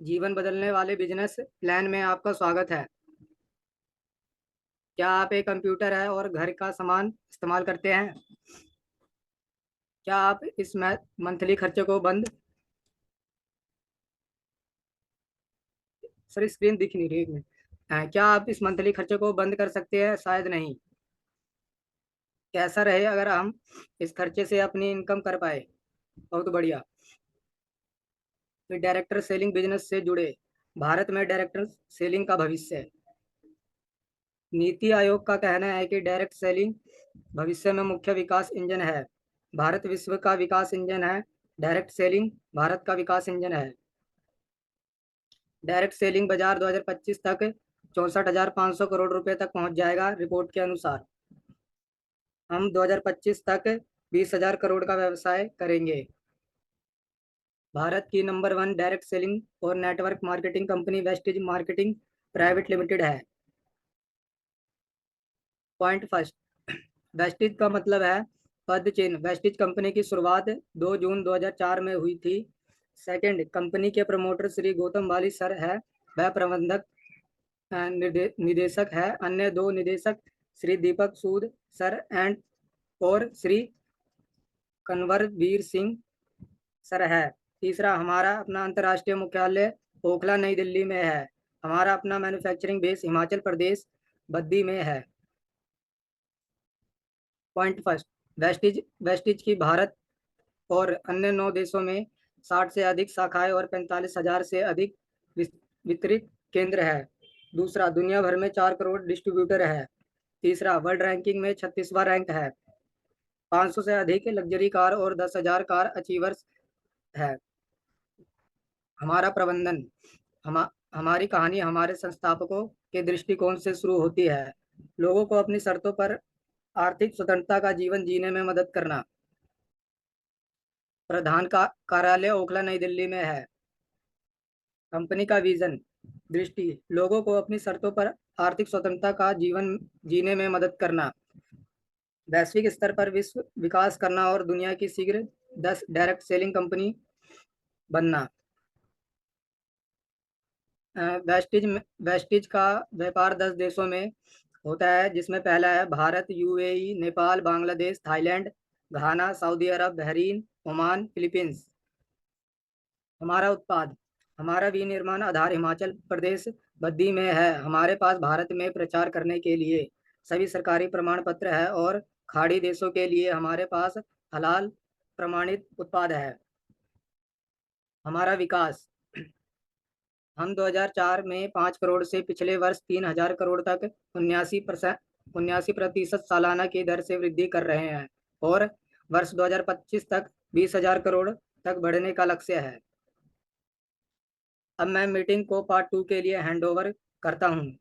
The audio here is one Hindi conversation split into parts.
जीवन बदलने वाले बिजनेस प्लान में आपका स्वागत है। क्या आप एक कंप्यूटर है और घर का सामान इस्तेमाल करते हैं? क्या आप इस मंथली खर्चे को बंद सर स्क्रीन दिख नहीं रही, एक मिनट। क्या आप इस मंथली खर्चे को बंद कर सकते हैं? शायद नहीं। कैसा रहे अगर हम इस खर्चे से अपनी इनकम कर पाए? बहुत बढ़िया। फिर डायरेक्टर सेलिंग बिजनेस से जुड़े। भारत में डायरेक्टर सेलिंग का भविष्य है। नीति आयोग का कहना है कि डायरेक्ट सेलिंग भविष्य में मुख्य विकास इंजन है। भारत विश्व का विकास इंजन है। डायरेक्ट सेलिंग भारत का विकास इंजन है। डायरेक्ट सेलिंग बाजार 2025 तक 64,500 करोड़ रुपए तक पहुंच जाएगा, रिपोर्ट के अनुसार। हम 2025 तक 20,000 करोड़ का व्यवसाय करेंगे। भारत की नंबर 1 डायरेक्ट सेलिंग और network marketing company wastage marketing private limited है। पॉइंट फर्स्ट, वेस्टिज का मतलब है पद चिन्ह। वेस्टिज कंपनी की शुरुआत 2 जून 2004 में हुई थी। सेकंड, कंपनी के प्रमोटर श्री गौतम बाली सर है, वह प्रबंधक निदेशक है। अन्य दो निदेशक श्री दीपक सूद सर एंड और श्री कन्वरवीर सिंह सर है। तीसरा, हमारा अपना अंतर्राष्ट्रीय मुख्यालय ओखला नई दिल्ली में है। हमारा अपना मैन्युफैक्चरिंग बेस हिमाचल प्रदेश बद्दी में है। पॉइंट फर्स्ट, वेस्टिज वेस्टिज की भारत और अन्य 9 देशों में 60 से अधिक शाखाएं और 45,000 से अधिक वितरित केंद्र है। दूसरा, दुनिया भर में 4 करोड़ डिस्ट्रीब्यूटर है। तीसरा, वर्ल्ड रैंकिंग में 36वां रैंक है। 500 से अधिक लग्जरी कार और 10,000 कार अचीवर्स है। हमारा प्रबंधन, हम हमारी कहानी हमारे संस्थापकों के दृष्टिकोण से शुरू होती है। लोगों को अपनी शर्तों पर आर्थिक स्वतंत्रता का जीवन जीने में मदद करना। प्रधान का कार्यालय ओखला नई दिल्ली में है। कंपनी का विजन दृष्टि, लोगों को अपनी शर्तों पर आर्थिक स्वतंत्रता का जीवन जीने में मदद करना। वैश्विक स्तर पर विश्व विकास करना और दुनिया की शीघ्र 10 डायरेक्ट सेलिंग कंपनी बनना। वेस्टिज वेस्टिज का व्यापार 10 देशों में होता है, जिसमें पहला है भारत, यूएई, नेपाल, बांग्लादेश, थाईलैंड, घाना, सऊदी अरब, बहरीन, ओमान, फिलीपींस। हमारा उत्पाद, हमारा विनिर्माण आधार हिमाचल प्रदेश बद्दी में है। हमारे पास भारत में प्रचार करने के लिए सभी सरकारी प्रमाण पत्र है और खाड़ी देशों के लिए हमारे पास हलाल प्रमाणित उत्पाद है। हमारा विकास, हम 2004 में 5 करोड़ से पिछले वर्ष 3,000 करोड़ तक 79% सालाना की दर से वृद्धि कर रहे हैं और वर्ष 2025 तक 20,000 करोड़ तक बढ़ने का लक्ष्य है। अब मैं मीटिंग को पार्ट 2 के लिए हैंड ओवर करता हूँ।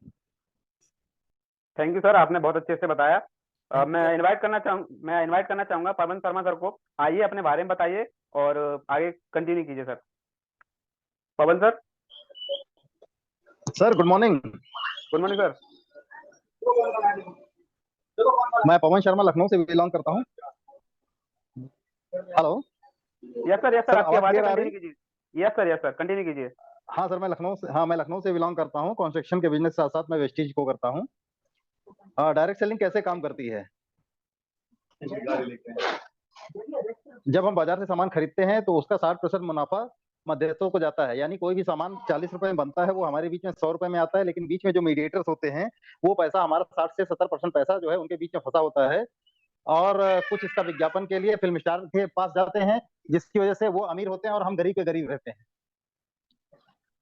थैंक यू सर, आपने बहुत अच्छे से बताया। Thank you. मैं इनवाइट करना चाहूंगा पवन शर्मा सर को। आइए अपने बारे में बताइए और आगे कंटिन्यू कीजिए sir. Pawan sir. Sir good morning. Good morning sir. मैं पवन शर्मा लखनऊ से बिलोंग करता हूँ। हेलो। यस सर, सर आपकी आवाज आवाज़ें क्लियर आ रही? कंटिन्यू कीजिए। यस सर कंटिन्यू कीजिए। हाँ सर, मैं लखनऊ से बिलोंग करता हूँ। कंस्ट्रक्शन के बिजनेस के साथ साथ मैं वेस्टीज को करता हूँ। डायरेक्ट सेलिंग कैसे काम करती है? जब हम बाजार से सामान खरीदते हैं तो उसका 60% मुनाफा मध्यस्थों को जाता है। यानी कोई भी सामान 40 रुपए में बनता है, वो हमारे बीच में 100 रुपए में आता है, लेकिन बीच में जो मीडिएटर्स होते हैं वो पैसा हमारा 60 से 70% पैसा जो है उनके बीच में फंसा होता है। और कुछ इसका विज्ञापन के लिए फिल्म स्टार के पास जाते हैं, जिसकी वजह से वो अमीर होते हैं और हम गरीब के गरीब रहते हैं।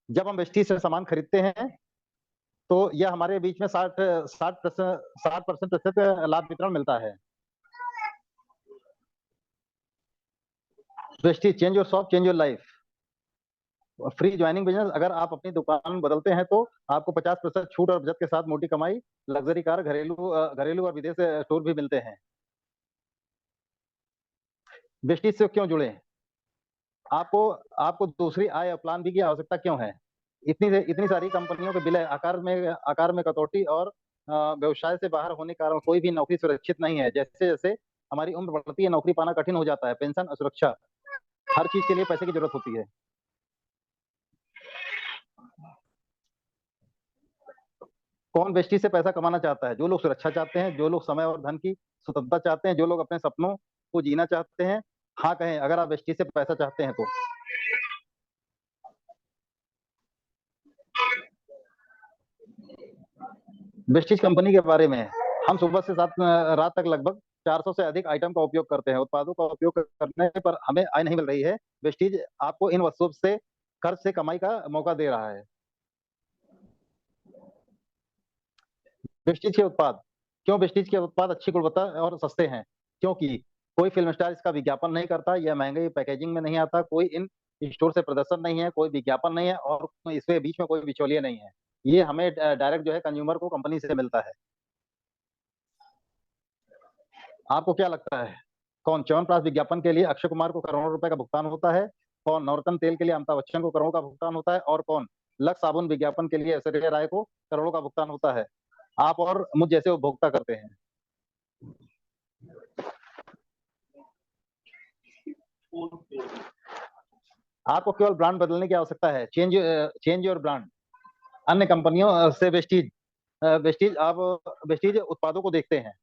जब हम वेस्टीज से सामान खरीदते हैं तो यह हमारे बीच में 60% लाभ वितरण मिलता है। Vestige, change your shop change your life. Free joining business, अगर आप अपनी दुकान बदलते हैं तो आपको 50% छूट और बचत के साथ मोटी कमाई, लग्जरी कार, घरेलू और विदेश टूर भी मिलते हैं। वेस्टीज से क्यों जुड़े? आपको आपको दूसरी आय प्लान भी की आवश्यकता क्यों है? इतनी सारी कंपनियों के विलय, आकार में कटौती और व्यवसाय से बाहर होने के कारण कोई भी नौकरी सुरक्षित नहीं है। जैसे जैसे हमारी उम्र बढ़ती है, नौकरी पाना कठिन हो जाता है। पेंशन, असुरक्षा, हर चीज के लिए पैसे की जरूरत होती है। कौन वेस्टीज से पैसा कमाना चाहता है? जो लोग सुरक्षा चाहते हैं, जो लोग समय और धन की स्वतंत्रता चाहते हैं, जो लोग अपने सपनों को जीना चाहते हैं। हाँ कहें अगर आप वेस्टीज से पैसा चाहते हैं तो। वेस्टीज कंपनी के बारे में हम सुबह से रात तक लगभग 400 से अधिक आइटम का उपयोग करते हैं। उत्पादों का उपयोग करने पर हमें आय नहीं मिल रही है। वेस्टीज आपको इन वस्तुओं से खर्च से कमाई का मौका दे रहा है। वेस्टीज के उत्पाद, क्यों वेस्टीज के उत्पाद अच्छी गुणवत्ता और सस्ते हैं? क्योंकि कोई फिल्म स्टार इसका विज्ञापन नहीं करता, यह महंगे पैकेजिंग में नहीं आता, कोई इन स्टोर से प्रदर्शन नहीं है, कोई विज्ञापन नहीं है और इसके बीच में कोई बिचौलिया नहीं है। ये हमें डायरेक्ट जो है कंज्यूमर को कंपनी से मिलता है। आपको क्या लगता है कौन च्यवनप्राश विज्ञापन के लिए अक्षय कुमार को करोड़ों रुपए का भुगतान होता है? कौन नवरत्न तेल के लिए अमिताभ बच्चन को करोड़ों का भुगतान होता है? और कौन लक्स साबुन विज्ञापन के लिए ऐश्वर्या राय को करोड़ों का भुगतान होता है? आप और मुझ जैसे उपभोक्ता करते हैं। आपको केवल ब्रांड बदलने की आवश्यकता है। Change your brand. अन्य कंपनियों से आप वेस्टीज उत्पादों को देखते हैं।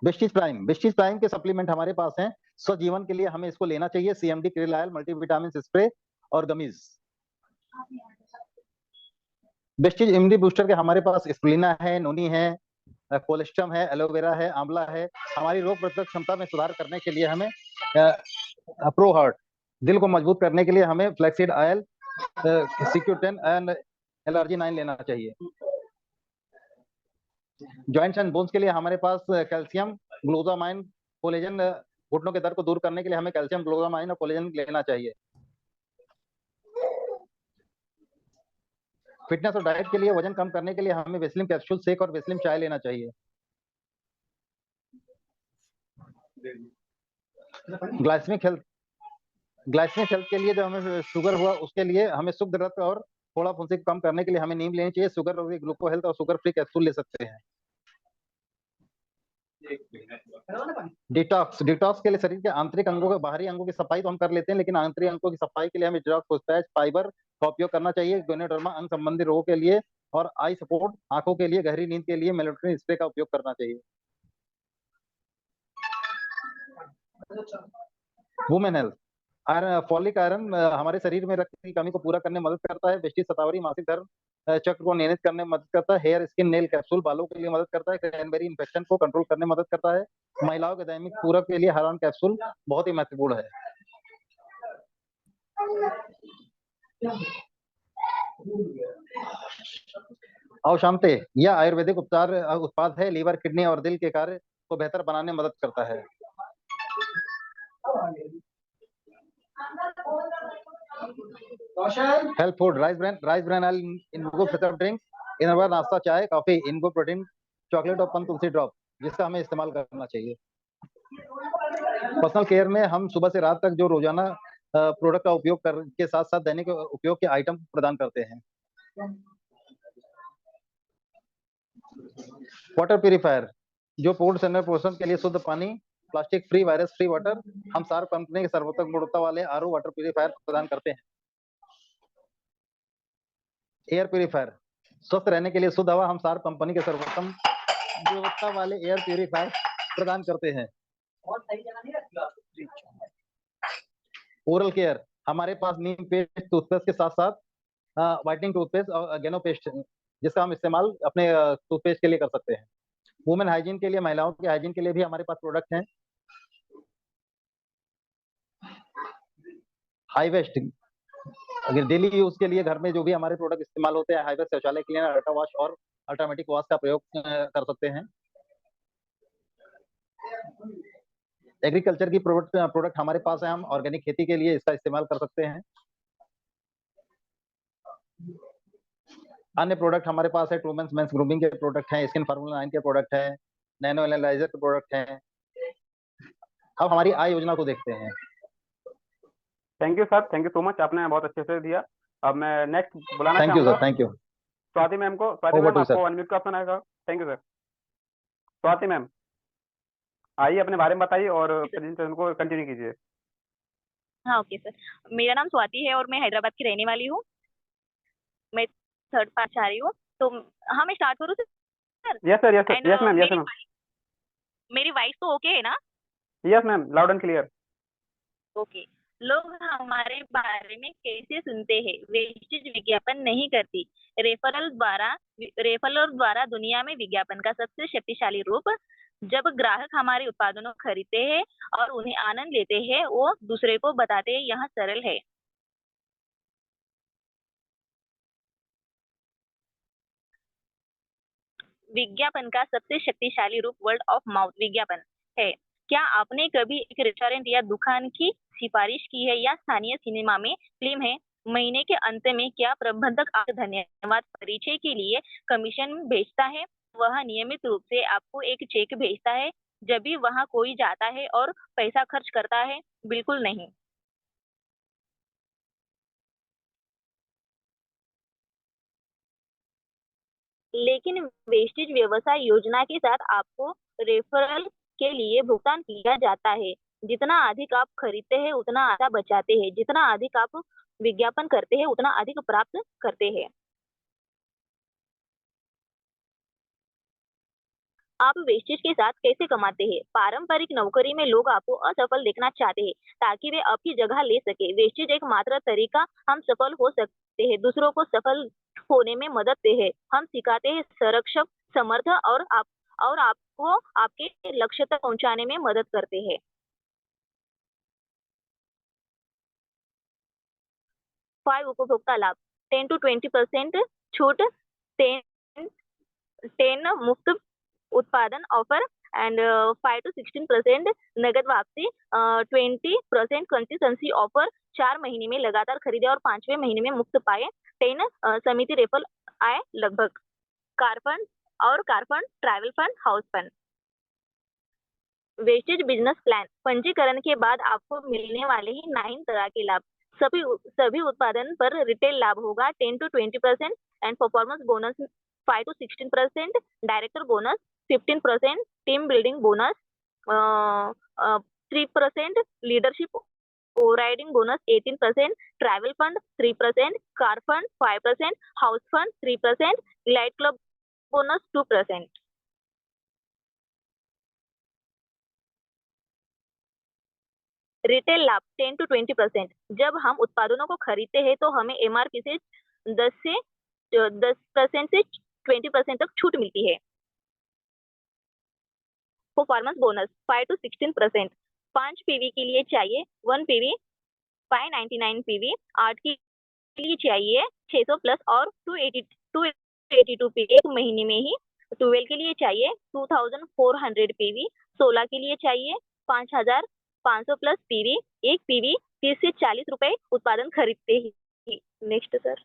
वेस्टीज प्राइम के सप्लीमेंट हमारे पास हैं। स्वजीवन के लिए हमें इसको लेना चाहिए। CMD krill oil, multivitamin spray और गमीज। वेस्टीज इम्यूनिटी बूस्टर के हमारे पास स्प्रुलिना है, नोनी है, कोलेस्ट्रम है, एलोवेरा है, आंवला है। हमारी रोग प्रतिरोधक क्षमता में सुधार करने के लिए हमें प्रो हार्ट, दिल को मजबूत करने के लिए हमें flaxseed oil, CQ10 and LRG9 लेना चाहिए। जॉइंट्स एंड बोन्स के लिए हमारे पास कैल्शियम, ग्लूटामाइन, कोलेजन, घुटनों के दर्द को दूर करने के लिए हमें कैल्शियम, ग्लूटामाइन और कोलेजन लेना चाहिए। फिटनेस और डाइट के लिए, वजन कम करने के लिए हमें वेस्लिन कैप्सूल शेक और वेस्लिन चाय लेना चाहिए। ग्लाइसेमिक हेल्थ के लिए जो हमें शुगर हुआ उसके लिए हमें शुद्ध रक्त और थोड़ा फुंसी कम करने के लिए हमें नीम लेनी चाहिए। शुगर और ग्लूको हेल्थ और शुगर फ्री कैप्सूल ले सकते हैं। डिटॉक्स के लिए शरीर के आंतरिक अंगों के बाहरी अंगों की सफाई तो हम कर लेते हैं, लेकिन आंतरिक अंगों की सफाई के लिए हमें डिटॉक्स फाइबर का उपयोग करना चाहिए। गोनेडर्मा अंग संबंधी रोगों के लिए और आई सपोर्ट आंखों के लिए, गहरी नींद के लिए मेलाटोनिन स्प्रे का उपयोग करना चाहिए। वुमेन हेल्थ, फॉलिक आयरन हमारे शरीर में रक्त की कमी को पूरा करने में मदद करता है। वेस्टीज शतावरी मासिक धर्म चक्र को नियंत्रित करने में मदद करता है। हेयर स्किन नेल कैप्सूल बालों के लिए मदद करता है। क्रैनबेरी इन्फेक्शन को कंट्रोल करने में मदद करता है। महिलाओं के दैनिक पूरक के लिए हार्मोन कैप्सूल बहुत ही महत्वपूर्ण है। औशांते यह आयुर्वेदिक उत्पाद है। लीवर, किडनी और दिल के कार्य को बेहतर बनाने में मदद करता है। Health food, rice bran oil, इनगो प्रिजर्व ड्रिंक, इनरवा नाश्ता, चाय, कॉफी, इनगो प्रोटीन, चॉकलेट और तुलसी ड्रॉप, जिसका हमें इस्तेमाल करना चाहिए। पर्सनल केयर में हम सुबह से रात तक जो रोजाना प्रोडक्ट का उपयोग के साथ साथ दैनिक उपयोग के आइटम प्रदान करते हैं। वाटर प्यूरिफायर, जो फूड पोषण के लिए शुद्ध पानी, plastic free, virus free water, हम शार्प कंपनी के सर्वोत्तम गुणवत्ता वाले RO वाटर प्यूरिफायर प्रदान करते हैं। एयर प्यूरिफायर, स्वस्थ रहने के लिए शुद्ध हवा, हम शार्प कंपनी के सर्वोत्तम गुणवत्ता वाले एयर प्यूरिफायर प्रदान करते हैं। ओरल केयर, हमारे पास नीम पेस्ट टूथपेस्ट के साथ साथ व्हाइटनिंग टूथपेस्ट और गेनो पेस्ट, जिसका हम इस्तेमाल अपने टूथपेस्ट के लिए कर सकते हैं। वुमेन हाइजीन के लिए, महिलाओं के हाइजीन के लिए भी हमारे पास प्रोडक्ट हैं। हाई वेस्ट, अगर डेली यूज के लिए घर में जो भी हमारे प्रोडक्ट इस्तेमाल होते हैं, हाई वेस्ट शौचालय के लिए अल्ट्रा वॉश और अल्ट्रामेटिक वॉश का प्रयोग कर सकते हैं। एग्रीकल्चर की प्रोडक्ट हमारे पास है, हम ऑर्गेनिक खेती के लिए इसका इस्तेमाल कर सकते हैं। अन्य प्रोडक्ट हमारे पास है, ट्रूमेंस मेंस ग्रूमिंग के प्रोडक्ट हैं, स्किन फार्मूला 9 के प्रोडक्ट हैं, नैनो एनालाइजर के प्रोडक्ट हैं। अब हमारी आय योजना को देखते हैं। Thank you sir, thank you so much, आपने बहुत अच्छे से दिया। अब मैं नेक्स्ट बुलाना थैंक यू चाहूंगा sir, thank you. Swati ma'am को। स्वाति मैम, आपको अनम्यूट का ऑप्शन आएगा। Thank you sir. Swati ma'am आइए, अपने बारे में बताइए और प्रेजेंटेशन को कंटिन्यू कीजिए। हाँ, ओके सर। मेरा नाम स्वाति है और मैं हैदराबाद की रहने वाली हूँ। मैं थर्ड पार्ट चाह रही हूँ। तो हाँ, मैं स्टार्ट करूँ sir? Yes sir, yes sir, and yes ma'am, yes ma'am, मेरी वॉइस तो ओके है ना? Yes ma'am, loud and clear. Okay. लोग हमारे बारे में कैसे सुनते हैं? वेस्टेज विज्ञापन नहीं करती। रेफरल द्वारा दुनिया में विज्ञापन का सबसे शक्तिशाली रूप। जब ग्राहक हमारे उत्पादनों को खरीदते हैं और उन्हें आनंद लेते हैं, वो दूसरे को बताते हैं, यह सरल है। विज्ञापन का सबसे शक्तिशाली रूप वर्ड ऑफ माउथ विज्ञापन है। क्या आपने कभी एक रेस्टोरेंट या दुकान की सिफारिश की है या स्थानीय सिनेमा में फिल्म है? महीने के अंत में क्या प्रबंधक आपको धन्यवाद परिचय के लिए कमीशन भेजता है? वह नियमित रूप से आपको एक चेक भेजता है जब भी वहां कोई जाता है और पैसा खर्च करता है? बिल्कुल नहीं। लेकिन वेस्टेज व्यवसाय योजना के साथ आपको रेफरल के लिए भुगतान किया जाता है। जितना अधिक आप खरीदते हैं उतना आधा बचाते हैं, जितना अधिक आप विज्ञापन करते हैं उतना अधिक प्राप्त करते हैं। आप वेस्टेज के साथ कैसे कमाते हैं? पारंपरिक नौकरी में लोग आपको असफल देखना चाहते हैं ताकि वे आपकी जगह ले सके। वेस्टेज एक मात्र तरीका हम सफल हो सकते हैं, दूसरों को सफल होने में मदद दे है। हम सिखाते हैं संरक्षक समर्थ और आपको आपके लक्ष्य तक पहुंचाने में मदद करते हैं। 5 उपभोक्ता लाभ। 10 to 20% छूट, 10 10 मुफ्त उत्पादन ऑफर एंड 5 to 16% नगद वापसी, 20% कंसिस्टेंसी ऑफर, 4 महीने में लगातार खरीदे और 5वें महीने में मुफ्त पाए, 10 समिति रेफल आय लगभग। Car fund, travel fund, house fund. Wastage business plan. पंजीकरण के बाद आपको मिलने वाले ही 9 तरह के लाभ। सभी उत्पादन पर रिटेल लाभ होगा 10 to 20% and performance bonus 5 to 16%, director bonus 15%, team building bonus 3%, leadership overriding bonus 18%, travel fund 3%, car fund 5%, house fund 3%, light club bonus 2%। Retail लाभ 10 to 20%। जब हम उत्पादनों को खरीदते हैं तो हमें एमआरपी से 10% से 20% तक छूट मिलती है। Performance bonus 5 to 16%। 5 पीवी के लिए चाहिए 1 पीवी 599 पीवी, 8 के लिए चाहिए 600 प्लस और 282 पीवी एक महीने में ही। 12 के लिए चाहिए 2400 पीवी, 16 के लिए चाहिए 5500 प्लस पीवी, एक पीवी 30 से 40 रुपए उत्पादन खरीदते ही। Next sir.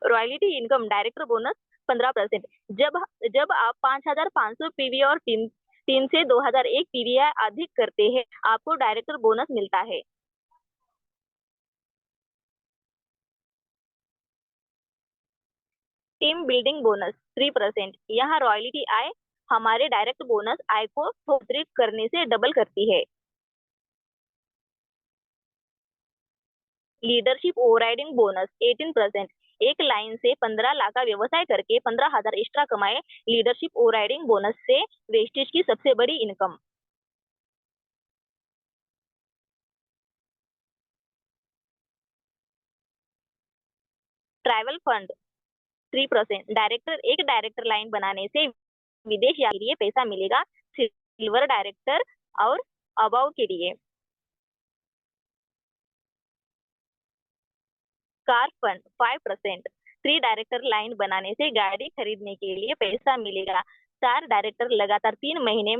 Royalty income director bonus 15%। जब आप 5500 पीवी और 3 से 2001 पीवी या अधिक करते हैं आपको डायरेक्टर बोनस मिलता है। Team building bonus 3%। यहाँ रॉयल्टी आय हमारे डायरेक्ट बोनस आय को अतिरिक्त करने से डबल करती है। Leadership overriding bonus 18%। एक लाइन से 15 लाख का व्यवसाय करके 15,000 एक्स्ट्रा कमाए, लीडरशिप ओवरराइडिंग बोनस से वेस्टेज की सबसे बड़ी इनकम। Travel fund 3%। एक डायरेक्टर लाइन बनाने से विदेश यात्रा के लिए पैसा मिलेगा, सिल्वर डायरेक्टर और अबाव के लिए। Car fund 5%। 3 डायरेक्टर लाइन बनाने से गाड़ी खरीदने के लिए पैसा मिलेगा। 4 डायरेक्टर लगातार 3 महीने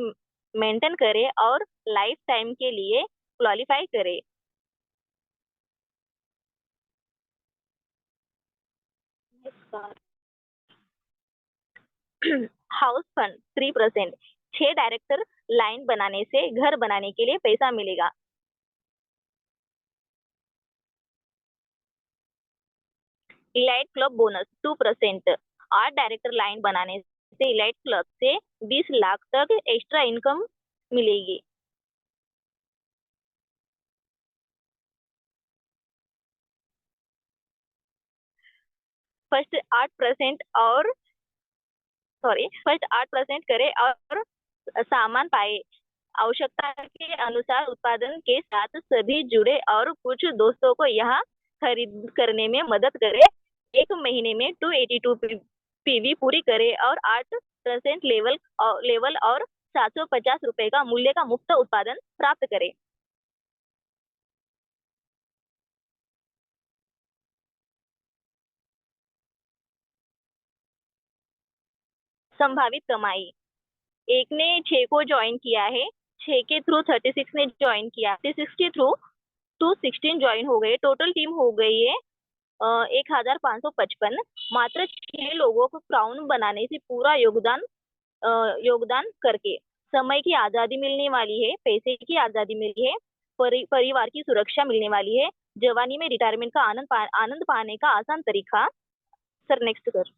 मेंटेन करे और लाइफ टाइम के लिए क्वालिफाई करे। House fund 3%। 6 डायरेक्टर लाइन बनाने से घर बनाने के लिए पैसा मिलेगा। Elite club bonus 2%। 8 director line बनाने से इलाइट क्लब से 20 लाख तक एक्स्ट्रा इनकम मिलेगी। फर्स्ट 8% और फर्स्ट 8% करे और सामान पाए। आवश्यकता के अनुसार उत्पादन के साथ सभी जुड़े और कुछ दोस्तों को यह खरीद करने में मदद करे। 1 महीने में 282 पीवी पूरी करे और 8% लेवल और 750 रुपए का मूल्य का मुफ्त उत्पादन प्राप्त करे। संभावित कमाई, एक ने 6 को ज्वाइन किया है, 6 के थ्रू 36 ने ज्वाइन किया, 36 के थ्रू 216 ज्वाइन हो गए, टोटल टीम हो गई है 1555। मात्र 6 लोगों को क्राउन बनाने से पूरा योगदान करके समय की आजादी मिलने वाली है, पैसे की आजादी मिली है, परिवार की सुरक्षा मिलने वाली है, जवानी में रिटायरमेंट का आनंद पाने का आसान तरीका। Sir next sir.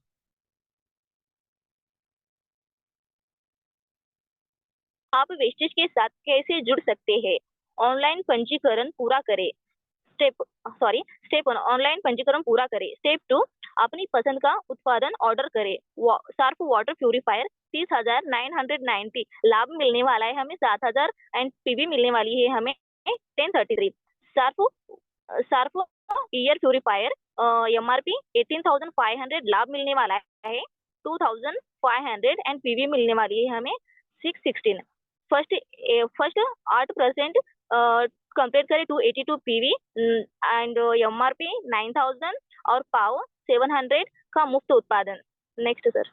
आप वेस्टेज के साथ कैसे जुड़ सकते हैं? ऑनलाइन पंजीकरण पूरा करें। स्टेप 1 ऑनलाइन पंजीकरण पूरा करें। स्टेप 2 अपनी पसंद का उत्पादन ऑर्डर करें। सार्फ वाटर प्यूरिफायर 30,990 लाभ मिलने वाला है हमें, 7,000 एंड पीवी मिलने वाली है हमें 1033। सार्फ एयर प्यूरिफायर एमआरपी 18,500 लाभ मिलने वाला है 2,500 एंड पीवी मिलने वाली है हमें 616। फर्स्ट 8% कंप्लीट करें 282 पीवी एंड एमआरपी 9,000 और पाव 700 का मुफ्त उत्पादन। Next sir.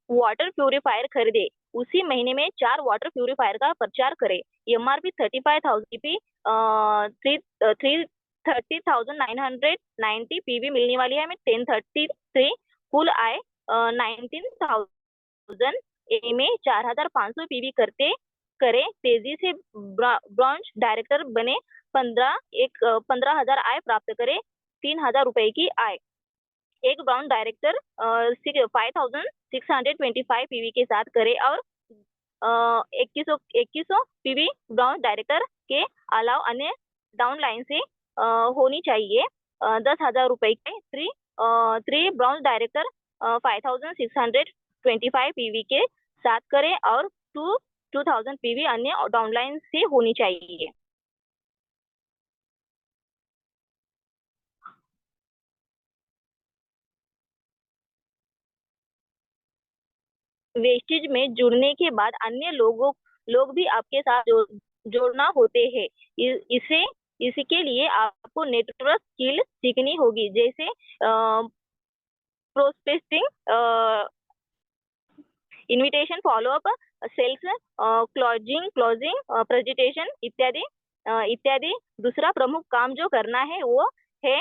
वाटर प्यूरिफायर खरीदे, उसी महीने में 4 वाटर प्यूरिफायर का प्रचार करें। एमआरपी 35,000 30,990 पीवी मिलने वाली है हमें 1033। कुल आय 19,000 में 4,500 पीवी करे। तेजी से ब्रांच डायरेक्टर बने, 15,000 आय प्राप्त करे, 3,000 रुपए की आय। एक ब्राउन डायरेक्टर 5,625 पीवी के साथ करे और 2100 पीवी ब्राउन डायरेक्टर के अलावा अन्य डाउन लाइन से होनी चाहिए। 10,000 रुपए के 3 ब्राउन डायरेक्टर 5,625 पीवी के साथ करे और 2,000 पीवी अन्य डाउनलाइन से होनी चाहिए। वेस्टेज में जुड़ने के बाद अन्य लोग भी आपके साथ जोड़ना होते हैं। इसके लिए आपको नेटवर्क स्किल सीखनी होगी, जैसे prospecting, invitation, follow up, sales, closing, presentation इत्यादि। दूसरा प्रमुख काम जो करना है वो है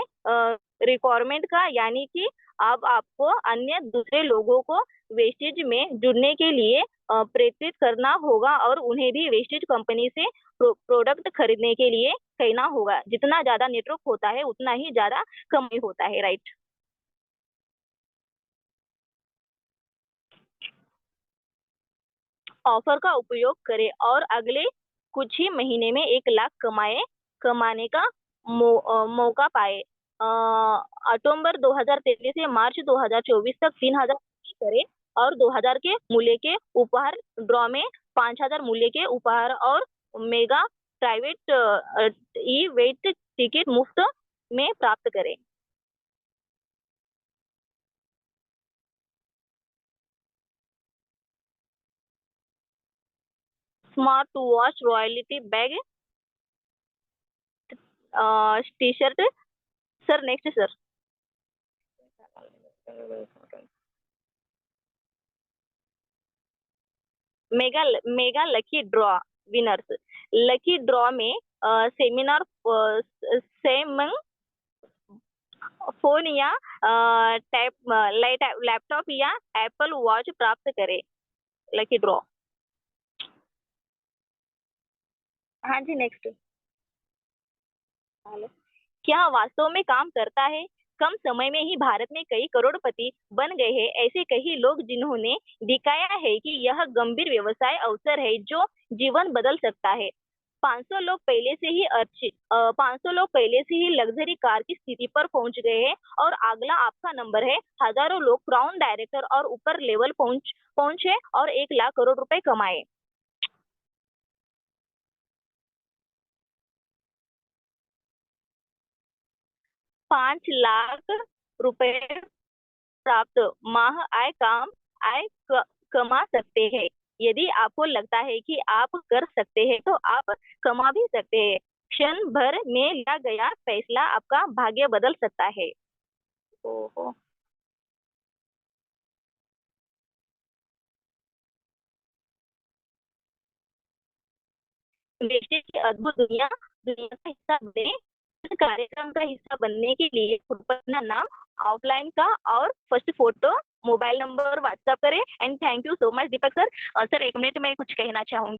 रिक्वायरमेंट का, यानी कि अब आपको अन्य दूसरे लोगों को वेस्टेज में जुड़ने के लिए प्रेरित करना होगा और उन्हें भी वेस्टेज कंपनी से प्रोडक्ट खरीदने के लिए कहना होगा। जितना ज्यादा नेटवर्क होता है उतना ही ज्यादा कमाई होता है, राइट। ऑफर का उपयोग करें और अगले कुछ ही महीने में 1 लाख कमाने का मौका पाए। अक्टूबर 2023 से मार्च 2024 तक 3,000 करें और 2,000 के मूल्य के उपहार ड्रॉ में 5,000 मूल्य के उपहार और mega private E wait ticket मुफ्त में प्राप्त करें। Smart watch, royalty bag, T shirt. Sir next sir. Mega lucky draw winners. Lucky draw में सेमिनार फोन या लैपटॉप या एप्पल वॉच प्राप्त करें। Lucky draw. हाँ जी नेक्स्ट। क्या वास्तव में काम करता है? कम समय में ही भारत में कई करोड़पति बन गए हैं ऐसे कई लोग जिन्होंने दिखाया है कि यह गंभीर व्यवसाय अवसर है जो जीवन बदल सकता है। 500 लोग पहले से ही 500 लोग पहले से ही लग्जरी कार की स्थिति पर पहुंच गए हैं और अगला आपका नंबर है। हजारों लोग क्राउन डायरेक्टर और ऊपर लेवल पहुंचे और 1 लाख करोड़ रुपए कमाए। ₹5 लाख रुपए प्राप्त माह आय कमा सकते हैं। यदि आपको लगता है कि आप कर सकते हैं तो आप कमा भी सकते हैं। क्षण भर में लिया गया फैसला आपका भाग्य बदल सकता है। ओहो। वेस्टेज की अद्भुत दुनिया का हिस्सा बने। इस कार्यक्रम का हिस्सा बनने के लिए अपना नाम, ऑफलाइन का और first photo, mobile number WhatsApp करें। And thank you so much Deepak sir. Sir 1 minute में कुछ कहना चाहूंगी।